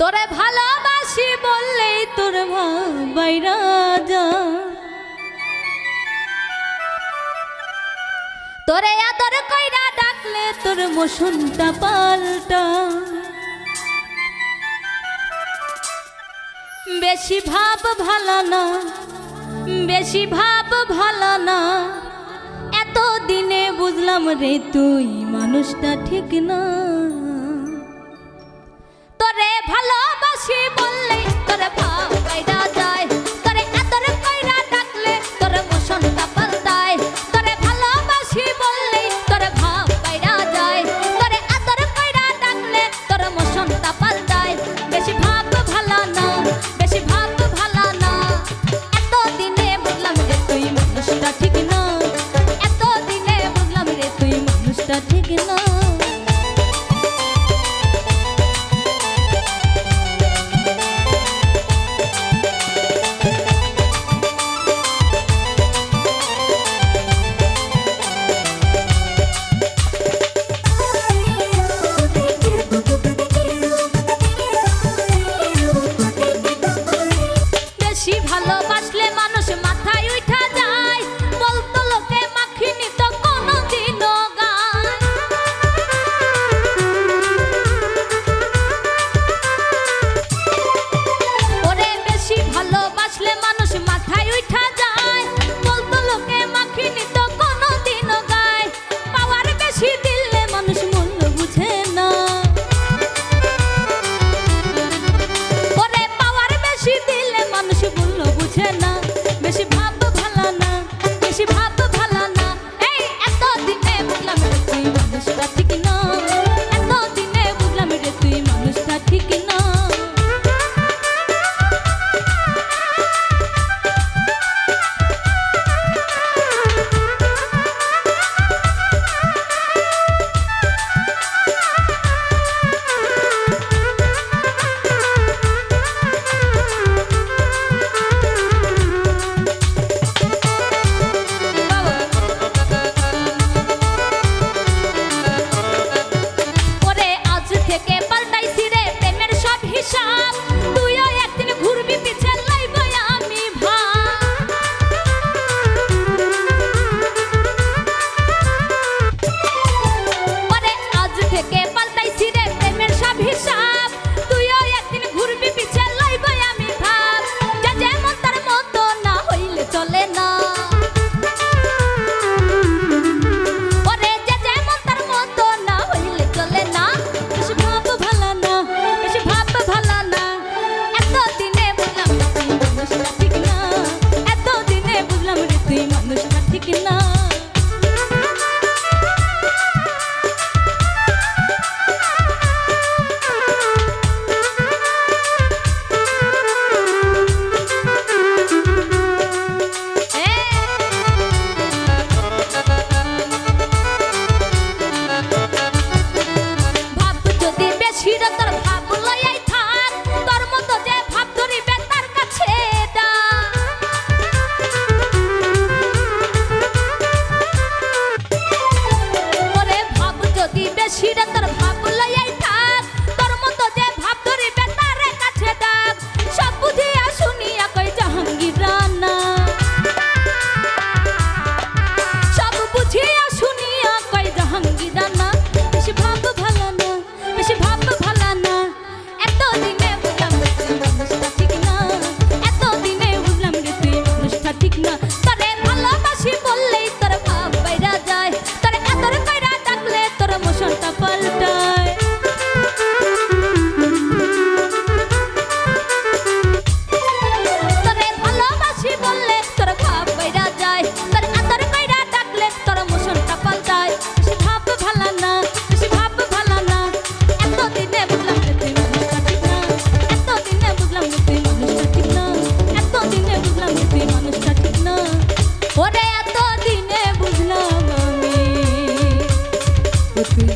তোরে ভালোবাসি বললেই তোর বাইরা যা, তোরে আদর কইরা ডাকলে তোর মোশনটা পাল্টা। বেশি ভাব ভালো না, বেশি ভাব ভালো না, এত দিনে বুঝলাম রে তুই মানুষটা ঠিক না। তোরে ভালোবাসি বললেই তোরে ভাব বাইরা যায়, তোরে আদর কইরা ডাকলে তোর মোশনটা পাল্টায়। তোরে ভালোবাসি বললেই তোরে ভাব বাইরা যায়, তোরে আদর কইরা ডাকলে তোর মোশনটা পাল্টায়। বেশি ভাব ভালো না, বেশি ভাব ভালো না, এত দিনে বুঝলাম রে তুই মানুষটা ঠিক না। এত দিনে বুঝলাম রে তুই মানুষটা ঠিক না। বেশি ভালোবাসলে মানুষ মাথায় উঠা যায়, বলতো লোকে মাখিনি তো কোনোদিনও গায়। ওরে বেশি ভালোবাসলে মানুষ মাথায় উঠা যায়, বলতো লোকে মাখিনি তো কোনোদিনও গায়। পাওয়ার বেশি দিলে মানুষ মূল্য বুঝে না, ওরে পাওয়ার বেশি দিলে মানুষ মূল্য বুঝে না। বেশি ভাব ভালো না, বেশি ভাব ভালো না, এই এত দিনে বুঝলাম রে তুই মানুষটা ঠিক না। এত দিনে বুঝলাম রে তুই মানুষটা ঠিক না। ওরে আজ থেকে পাল্টাইছি রে প্রেমের সব হিসাব, তুইও একদিন ঘুরবি পিছে লাইব আমি ভাব। ওরে আজ থেকে পাল্টাইছি রে প্রেমের সব হিসাব, তুইও একদিন ঘুরবি পিছে লাইব আমি ভাব। যে যেমন তার মতো না হইলে চলে না, ওরে যে যেমন তার মতো না হইলে চলে না। বেশি ভাব ভালো না, বেশি ভাব ভালো না, এত দিনে বুঝলাম রে তুই মানুষটা ঠিক না। এত দিনে বুঝলাম রে তুই মানুষটা ঠিক না। ভাব যদি বেশি রে তোর ভাব লইয়াই থাক, তোর মতো যে ভাব ধরিবে তার কাছে ডাক। ওরে ভাব যদি বেশি রে তোর ভাব লইয়াই থাক, তোর মতো যে ভাব ধরিবে তার কাছে ডাক। সব বুঝিয়া শুনিয়া কই জাহাঙ্গীর রানা, সব বুঝিয়া শুনিয়া কই জাহাঙ্গীর রানা। বেশি ভাব ভালো না, বেশি ভাব ভালো না, এত দিনে বুঝলাম রে তুই মানুষটা ঠিক না। এত দিনে বুঝলাম রে তুই মানুষটা ঠিক না। তোরে ভালোবাসি বললেই তোর ভাব বাইরা যায়, তোরে আদর কইরা ডাকলে তোর মোশনটা পাল্টায়। তোরে ভালোবাসি বললে তোর ভাব বাইরা যায়, তোর আদর কইরা ডাকলে তোর মোশনটা পাল্টায়। বেশি ভাব ভালো না, বেশি ভাব ভালো না, এত দিনে বুঝলাম রে তুই মানুষটা ঠিক না। এত দিনে বুঝলাম রে তুই মানুষটা ঠিক না। এত দিনে বুঝলাম রে তুই মানুষটা ঠিক না। ওরে এত দিনে বুঝলাম আমি ও তুই